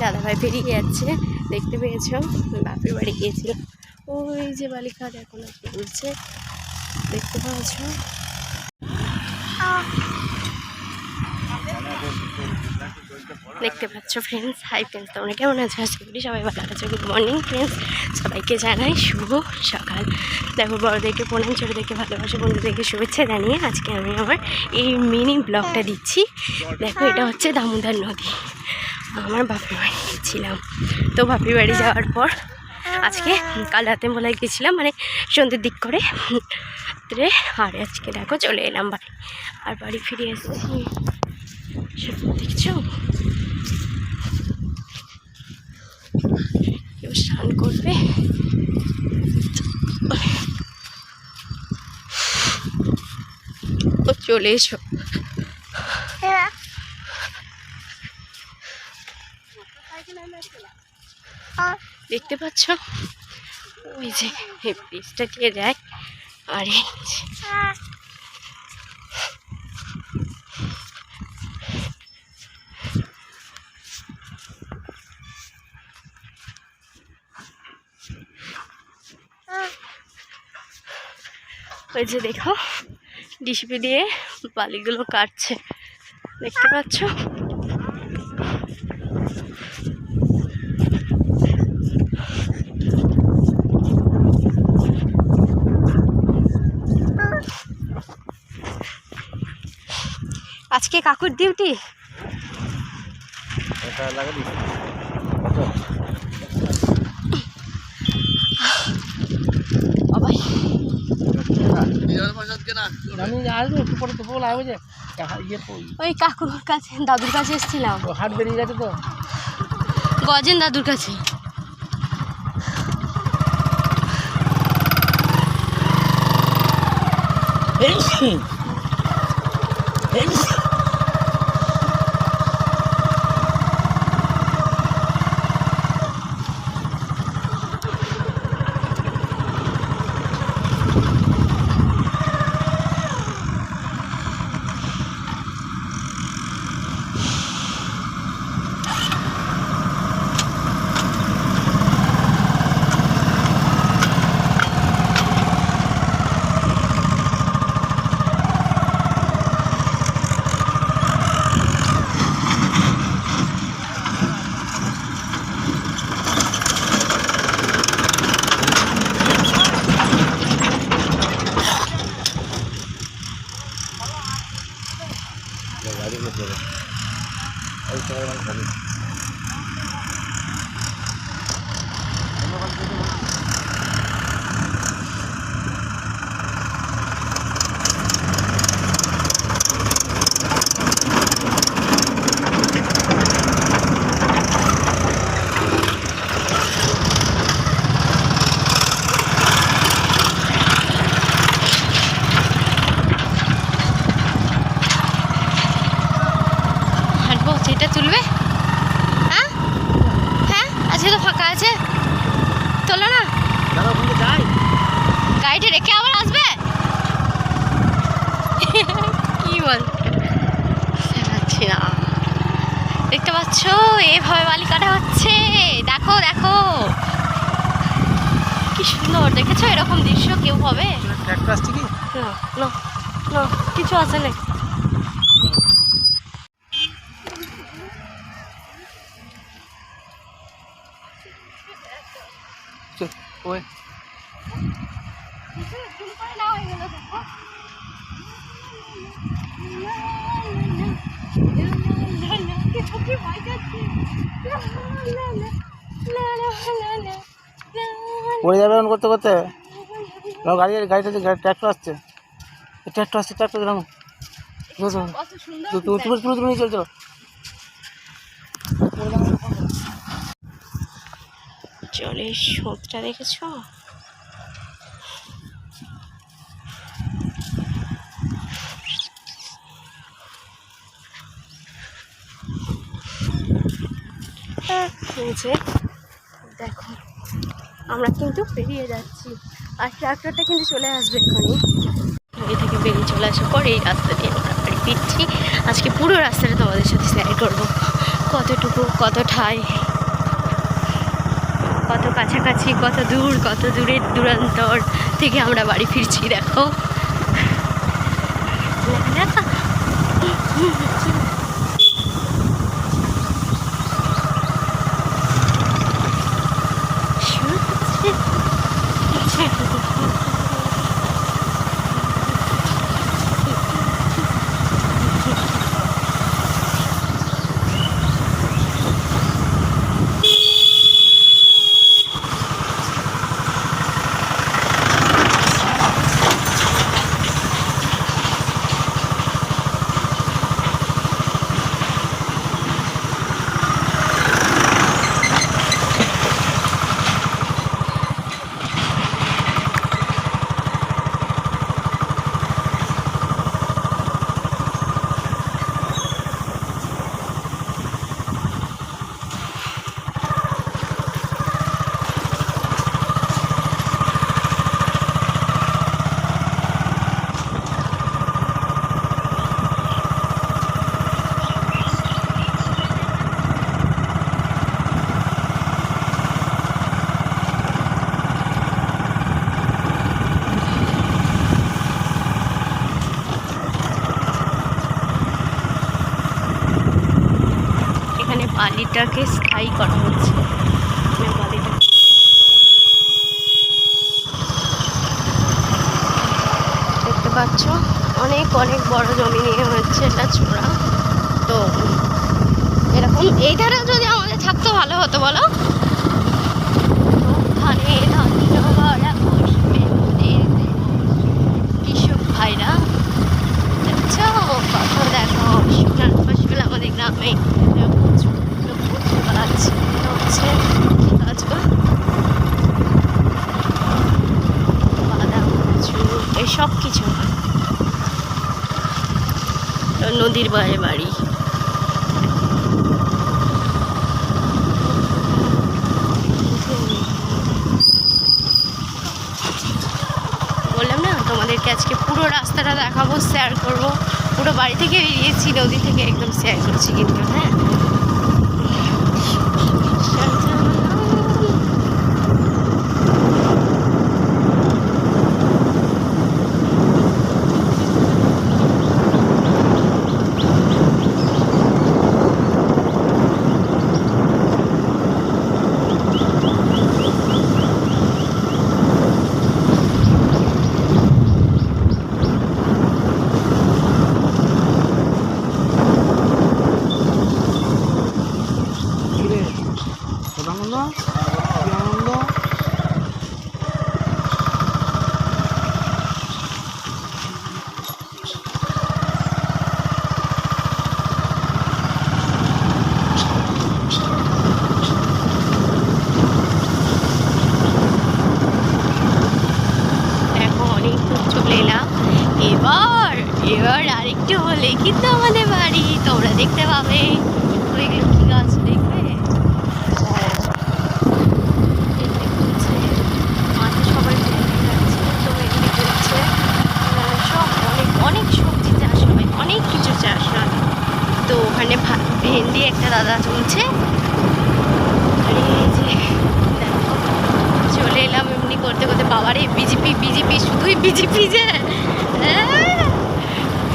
দাদাভাই বেরিয়ে যাচ্ছে, দেখতে পেয়েছ? বাপের বাড়ি গিয়েছিল। ওই যে বালিঘাট এখন ঘুরছে, দেখতে পাচ্ছ? দেখতে পাচ্ছ ফ্রেন্ডস? হাই ফ্রেন্ডস, তোমরা কেমন আছো? আজকে করি সবাই ভালো আছো। গুড মর্নিং ফ্রেন্ডস, সবাইকে জানাই শুভ সকাল। দেখো, বড়োদেরকে প্রণাম, ছোটোদেরকে ভালোবাসা, বন্ধুদেরকে শুভেচ্ছা জানিয়ে আজকে আমি আমার এই মিনি ব্লগটা দিচ্ছি। দেখো, এটা হচ্ছে দামোদর নদী। আমার বাপের বাড়ি গিয়েছিলাম, তো বাপের বাড়ি যাওয়ার পর আজকে কাল রাতে বলে গিয়েছিলাম, মানে সন্ধ্যের দিক করে। আর আজকে দেখো চলে এলাম বাড়ি, আর বাড়ি ফিরে এসেছি। দেখছো, কেউ স্নান করবে, তো চলে এসো। দেখতে পাচ্ছ ওই যে ব্রিজটা দিয়ে যায়, আর ওই যে দেখো ডিসিপি দিয়ে বালিগুলো কাটছে, দেখতে পাচ্ছ? আজকে কাকুর ডিউটি। ওই কাকুর কাছে, দাদুর কাছে এসেছিলাম। হাট বেরিয়ে গেছে তো, গজেন দাদুর কাছে। এটা তুলবে? হ্যাঁ হ্যাঁ, আজকে তো ফাঁকা আছে, তোলো না। গাড়িটা রেখে আবার আসবে কি বল, যাচ্ছি না। দেখতে পাচ্ছ এভাবে বালি কাটা হচ্ছে, দেখো দেখো কি সুন্দর। দেখেছো এরকম দৃশ্য কেউ হবে? না না, কিছু আছে না। ওই পড়ে যাবে এমন করতে করতে। গাড়িটা ট্র্যাক্টর আসছে, ট্র্যাক্টর দিলাম। তুমি নিয়ে চল। জলের স্রোতটা দেখেছো? দেখো, আমরা কিন্তু পেরিয়ে যাচ্ছি, আর ট্রাক্টরটা কিন্তু চলে আসবে এক্ষুনি। এই থেকে বেরিয়ে চলে আসার পর এই রাস্তা দিয়ে আমরা বাড়ি ফিরছি। আজকে পুরো রাস্তাটা তোমাদের সাথে শেয়ার করবো, কতটুকু কত ঠাই কত কাছাকাছি, কত দূর, কত দূরের দূরান্তর থেকে আমরা বাড়ি ফিরছি। দেখো বালিটাকে স্থায়ী করা হচ্ছে। দেখতে পাচ্ছ অনেক অনেক বড় জমি নিয়ে হচ্ছে এটা ছোড়া। তো এরকম এই ধারে যদি আমাদের থাকতো ভালো হতো বলো। ওখানে কৃষক ভাইরা দেখছো কত, দেখো সোনার ফসল আমাদের গ্রামে সব কিছু নদীর বাইরে বাড়ি। বললাম না তোমাদেরকে আজকে পুরো রাস্তাটা দেখাবো, শেয়ার করবো। পুরো বাড়ি থেকে বেরিয়েছি, নদী থেকে একদম শেয়ার করছি কিন্তু। হ্যাঁ এবার আরেকটু হলে কিন্তু আমাদের বাড়ি তোমরা দেখতে পাবে। ওইগুলো কি গাছ দেখবে, মাঠে সবাই যাচ্ছে, তো এগুলি করছে সব অনেক অনেক সবজি চাষ হয়, অনেক কিছু চাষ হয়। তো ওখানে ভেন্ডি একটা দাদা চলছে। চলে এলাম এমনি করতে করতে। বাবারে বিজেপি বিজেপি, শুধুই বিজেপি যে।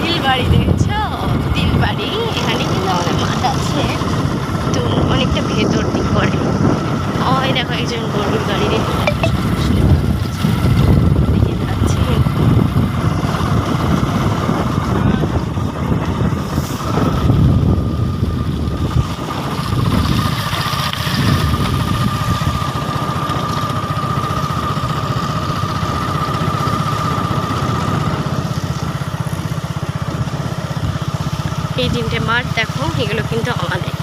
তিলবাড়ি দেখছ, তিলবাড়ি এখানে কিন্তু আমাদের মাঠ আছে, তো অনেকটা ভেতর দিক করে। ওই দেখো একজন গরুর গাড়ি দেখে যাচ্ছে। এই তিনটে মাঠ দেখো, এগুলো কিন্তু আমাদের।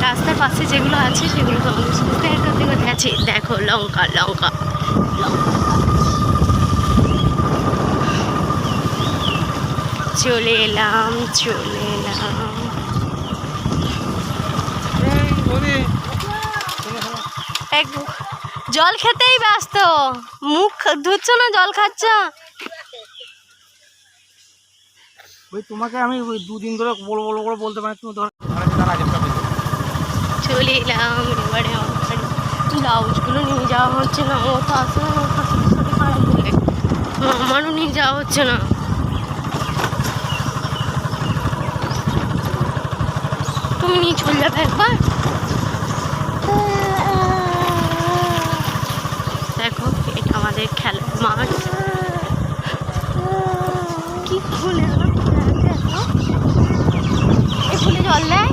রাস্তার পাশে যেগুলো আছে সেগুলো তো আমাদের আছে। দেখো লঙ্কা লঙ্কা লঙ্কা চলে এলাম এক জল খেতেই ব্যস্ত, মুখ ধুচ্ছ না জল খাচ্ছ। ওই তোমাকে আমি ওই দুদিন ধরে বলবো বলবো করে বলতে পারি, তুমি ধর চলে এলাম এবারে আমার ব্লাউজগুলো নিয়ে যাওয়া হচ্ছে না, ও তো আসে না, ওর কাছে শরীর খারাপ বলে আমারও নিয়ে যাওয়া হচ্ছে না। তুমি নিয়ে চলে যাবে একবার। দেখো এটা আমাদের খেলার মাঠ। কি ফুল এগুলো, এই ফুলে জল দেয়।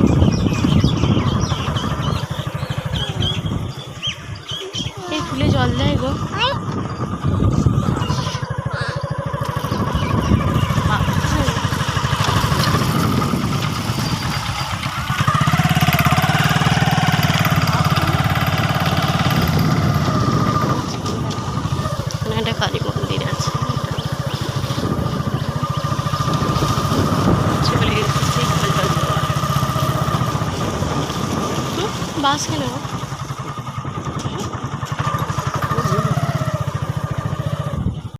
এই ফুলে জল দেয় গো। একটা কালী মন্দির আছে, চলে এসেছি বাস কেন